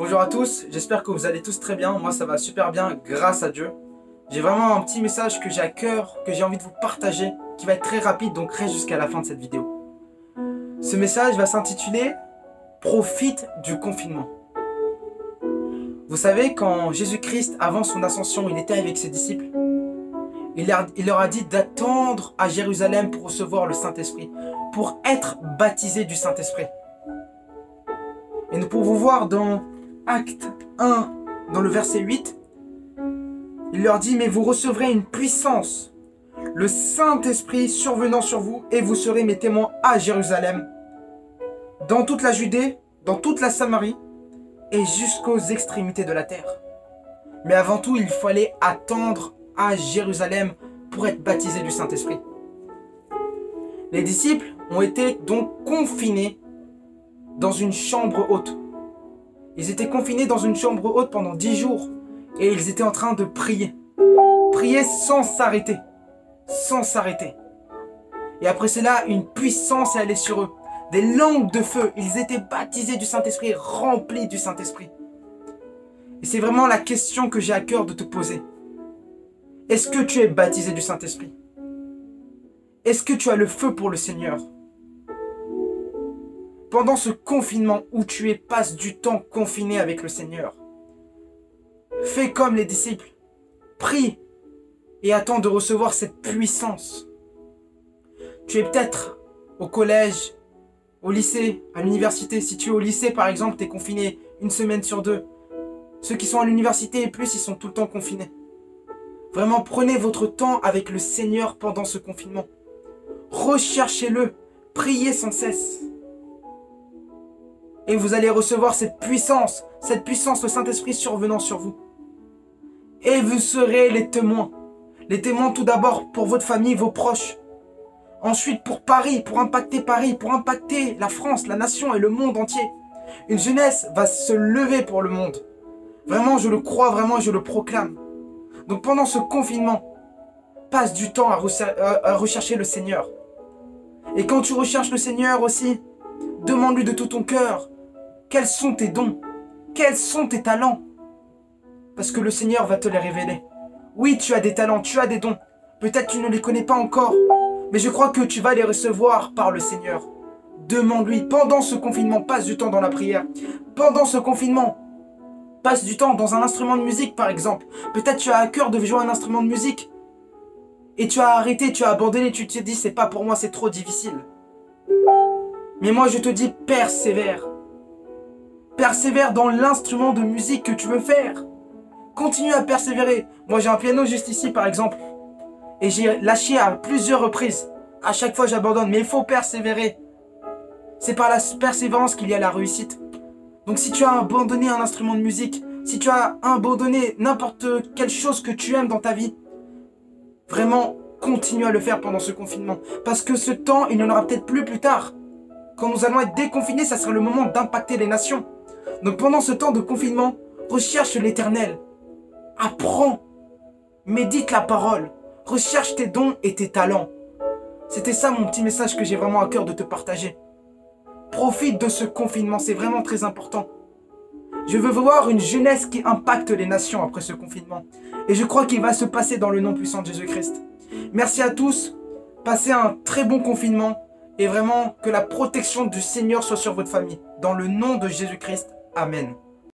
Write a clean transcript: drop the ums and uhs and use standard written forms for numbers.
Bonjour à tous, j'espère que vous allez tous très bien. Moi ça va super bien grâce à Dieu. J'ai vraiment un petit message que j'ai à cœur, que j'ai envie de vous partager, qui va être très rapide, donc reste jusqu'à la fin de cette vidéo. Ce message va s'intituler « Profite du confinement ». Vous savez, quand Jésus-Christ, avant son ascension, il était avec ses disciples, il leur a dit d'attendre à Jérusalem pour recevoir le Saint-Esprit, pour être baptisés du Saint-Esprit. Et nous pouvons voir dans Acte 1, dans le verset 8, il leur dit « Mais vous recevrez une puissance, le Saint-Esprit survenant sur vous, et vous serez mes témoins à Jérusalem, dans toute la Judée, dans toute la Samarie, et jusqu'aux extrémités de la terre. » Mais avant tout, il fallait attendre à Jérusalem pour être baptisés du Saint-Esprit. Les disciples ont été donc confinés dans une chambre haute. Ils étaient confinés dans une chambre haute pendant 10 jours et ils étaient en train de prier. Prier sans s'arrêter. Sans s'arrêter. Et après cela, une puissance est allée sur eux. Des langues de feu. Ils étaient baptisés du Saint-Esprit, remplis du Saint-Esprit. Et c'est vraiment la question que j'ai à cœur de te poser. Est-ce que tu es baptisé du Saint-Esprit? Est-ce que tu as le feu pour le Seigneur? Pendant ce confinement où tu es, passe du temps confiné avec le Seigneur. Fais comme les disciples. Prie et attends de recevoir cette puissance. Tu es peut-être au collège, au lycée, à l'université. Si tu es au lycée par exemple, tu es confiné une semaine sur 2. Ceux qui sont à l'université et plus, ils sont tout le temps confinés. Vraiment, prenez votre temps avec le Seigneur pendant ce confinement. Recherchez-le, priez sans cesse. Et vous allez recevoir cette puissance, le Saint-Esprit survenant sur vous. Et vous serez les témoins. Les témoins tout d'abord pour votre famille, vos proches. Ensuite pour Paris, pour impacter la France, la nation et le monde entier. Une jeunesse va se lever pour le monde. Vraiment, je le crois, vraiment, je le proclame. Donc pendant ce confinement, passe du temps à rechercher le Seigneur. Et quand tu recherches le Seigneur aussi, demande-lui de tout ton cœur. Quels sont tes dons? Quels sont tes talents? Parce que le Seigneur va te les révéler. Oui, tu as des talents, tu as des dons. Peut-être tu ne les connais pas encore. Mais je crois que tu vas les recevoir par le Seigneur. Demande-lui. Pendant ce confinement, passe du temps dans la prière. Pendant ce confinement, passe du temps dans un instrument de musique par exemple. Peut-être tu as à cœur de jouer un instrument de musique. Et tu as arrêté, tu as abandonné, tu te dis c'est pas pour moi, c'est trop difficile. Mais moi je te dis persévère. Persévère dans l'instrument de musique que tu veux faire. Continue à persévérer. Moi j'ai un piano juste ici par exemple. Et j'ai lâché à plusieurs reprises. À chaque fois j'abandonne. Mais il faut persévérer. C'est par la persévérance qu'il y a la réussite. Donc si tu as abandonné un instrument de musique, si tu as abandonné n'importe quelle chose que tu aimes dans ta vie, vraiment continue à le faire pendant ce confinement. Parce que ce temps, il n'y en aura peut-être plus tard. Quand nous allons être déconfinés, ça sera le moment d'impacter les nations. Donc pendant ce temps de confinement, recherche l'Éternel. Apprends. Médite la parole. Recherche tes dons et tes talents. C'était ça mon petit message que j'ai vraiment à cœur de te partager. Profite de ce confinement, c'est vraiment très important. Je veux voir une jeunesse qui impacte les nations après ce confinement. Et je crois qu'il va se passer dans le nom puissant de Jésus-Christ. Merci à tous. Passez un très bon confinement. Et vraiment que la protection du Seigneur soit sur votre famille. Dans le nom de Jésus-Christ. Amen.